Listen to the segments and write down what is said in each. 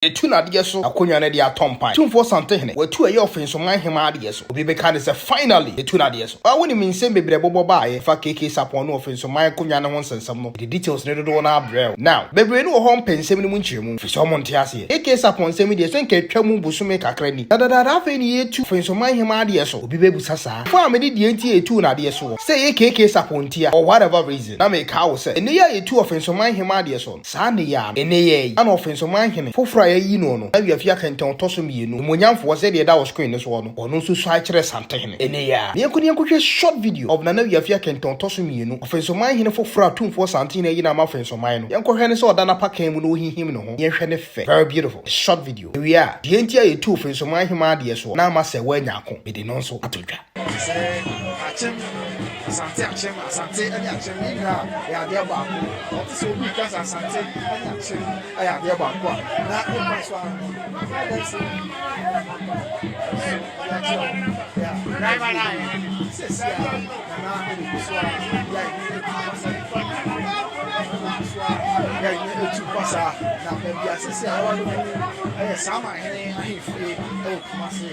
Etu na de so akonya na de atompan tumfo santehene watu aye Offinsoman Hemaa de so obi be ka de say finally etu na de so woni mi nsem bebre bobo baaye fa keke sapon no Offinsoman konya na ho nsensem no the details ne do na abrel now bebre no ho mpensem ni mu nchiremu fi so mo nte ase keke sapon nsem de so nketwa mu busume kakra ni dadada afa ni etu Offinsoman Hemaa de so obi be busasa fa me de enti etu na de so say ye keke sapon tia or whatever reason na me ka wo say ene ya etu Offinsoman Hemaa de so sa ne ya ene ye ana Offinsoman hene foforo yi no no na wiafia kenton toso mienu monyamfo se de da wo screen ne so no ono so so akere santehene ene ya ne yakoni short video of na wiafia kenton toso mienu Offinsoman hene foforo atumfo santehene yi na ma Offinsoman no yankohwe ne so oda na pakan mu no ohihim no ho yenhwe ne fe very beautiful short video we are de entia ye tu Offinsoman Hemaa de so na ma se wa nyako be de no so atodwa Asante achem asante ani achem ina ya de ba ko o ti so bi ka asante ani achem ya de ba ko na o pa so ya right right sesi ya na o so ya ni etu pasa na be bia sesi ya wa no sama hene ahifie o kuma se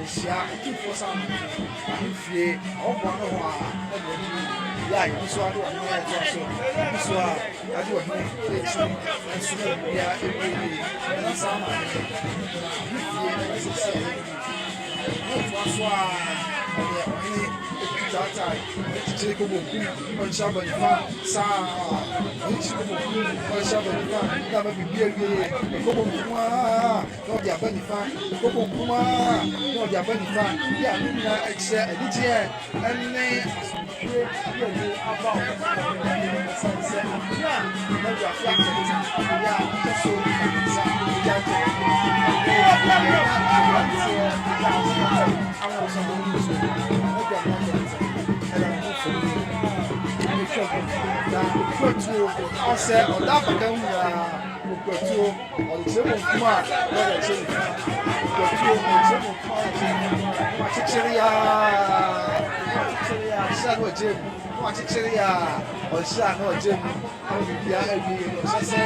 sia etu fosa ahifie o bo no ho ya you so ado no ya so so ado no e so ya e sama Osei oda bakan ya ukwetu olchemo kuma wala chemo ukwetu olchemo kuma chichiria shano chemo kuma chichiria olshano chemo ya ebi sese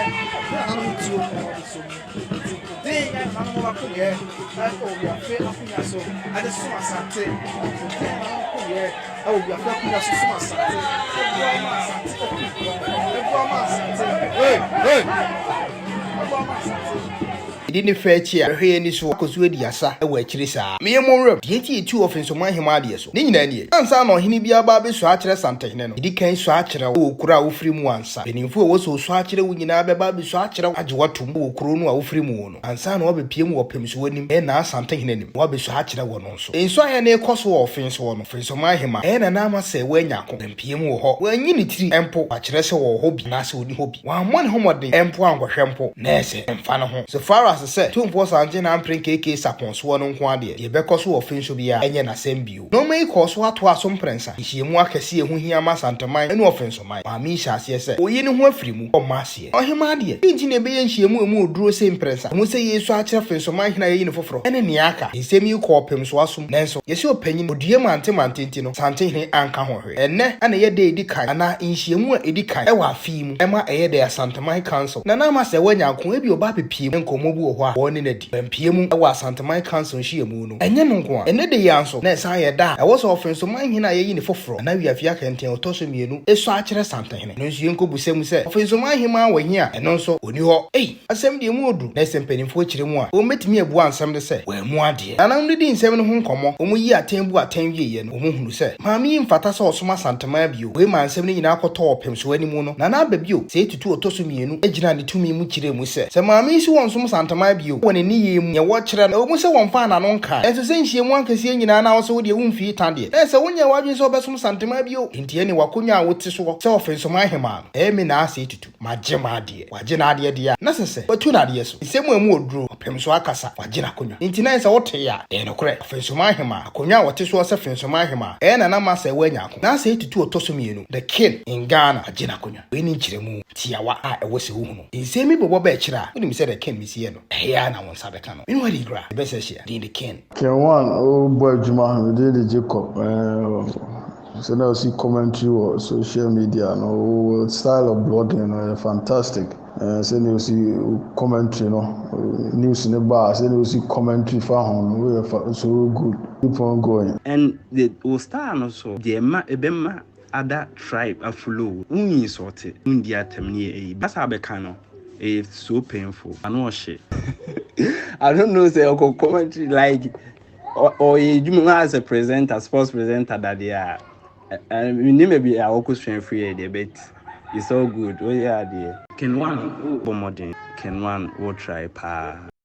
na mutu so dey na no ba kuye na o ya fe afunya so ade so asante o ya fe afunya so asante Idini fechi a hwe ni so akoso adiasa e wa akiri saa me monrem de enti etu Offinsoman Hemaa de so ni nyina nie ansa na ohene bia ba be so akere santehene no idi kan so akere wo kura a wofiri mu ansa benimfo wo so akere wo nyina be ba be so akere age watom wo kuro no a wofiri mu no ansa na obepie mu opemso wanim e na santehene nim wo be so akere wo no so enso ahe na ekoso wo Offinsoman Hemaa e na na ma se wa nyako pempie mu wo ho wa nyi ni tiri empo akere se wo ho bi na se oni ho bi wa mo ne homode empo angohwe empo na ese emfa no ho so far as se tumfo sanje na mpren keke saponso no nko ade ye bekoso Offinso bia enye na sembio no mai koso ato aso mprensa ihiemu akese ehu hia ma santaman ene Offinsoman ma mi hyase se oyi ne ho afiri mu o maase Ohema de inji ne be ye nhiemu emu oduro se mprensa mu se yesu akere Offinsoman hina ye ne foforo ene ne aka esemi ko opem so asum nenso ye se opanyin odie mantenti no santehene anka ho hwe enne ana ye de edikan ana nhiemu a edikan e wa afi mu ema eye de santaman council na na ma se wanya ko ebi oba pepie nkomobu wo ho a woni na di pempie mu e wa santaman council hyiemu no enye no nko a enne de yanso na esa ye da e wo so Offinsoman hina ye yi ne foforo na wiafia kenten otoso mienu eso akere santehene no nso yenko busem se Offinsoman Hemaa wa hia eno nso oni ho asem de mu odu na sempanimfo akire mu a o metimi abu ansem de se wa mu ade na na ndi nsem no ho nkomo o mu yi atembu atenwie ye no o mu hunu se maami mfata se osoma santaman bio we ma nsem ni nyina akoto opemso animu no na na babio se tutu otoso mienu agina ne tumi mu kire mu se maami si won som santaman bio woni ni ye mu ye wo kire na o mu se won fa na no nka enso se nhie mu ankase nyina na wo se wo de wumfi tande na se wonya wadwe se obesom santaman bio entie ni wakonya a wote so se Offinsoman Hemaa emi na ase tutu magema ade wagena ade dia na se watu na ade so nsemu emu oduro opemso akasa wagena konya enti na se wote ya no kure Offinsoman Hemaa akonya wote so se Offinsoman Hemaa na ma se wanya ko na se tutu otoso mienu the king in Ghana agena konya we ni nkiremu tiawa a ewo se hu no nsemi bobo ba kira we ni se the king misie no ya na won sabe ka no inu wadi gra be se share the king one oh boy Juma the Jacob so now see commentary or social media no style of blogging fantastic Send you see commentary, no news in the bar. Send you see commentary for home. We are so good. Keep on going. And the star also the ebema other tribe a follow. Uni sorted. India temni. That's how becano. It's so painful. I know shit. I don't know. Say commentary like or you as a presenter, sports presenter that they are. And we maybe a orchestra free a bit. It's all good. Oh yeah, dear. Can one modern? Can one will try pa?